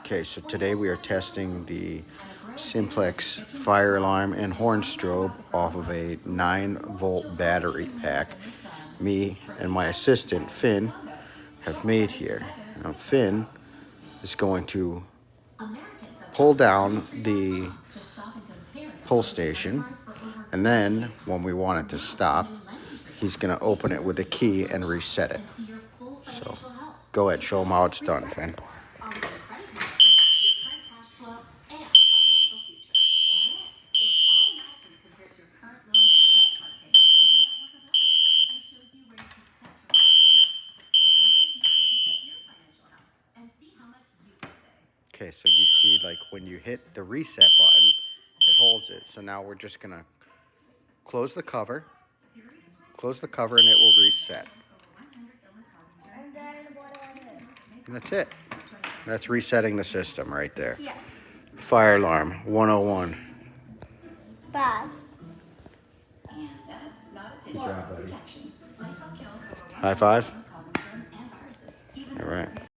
Okay, so today we are testing the Simplex Fire Alarm and Horn Strobe off of a 9-volt battery pack me and my assistant Finn have made here. Now Finn is going to pull down the pull station, and then when we want it to stop, he's going to open it with a key and reset it. So go ahead, show him how it's done, Finn. Okay, so you see, like, when you hit the reset button, it holds it. So now we're just gonna close the cover, and it will reset. And then what do I do? And that's it. That's resetting the system right there. Yeah. Fire alarm 101. Bad. Good job, buddy. High five. All right.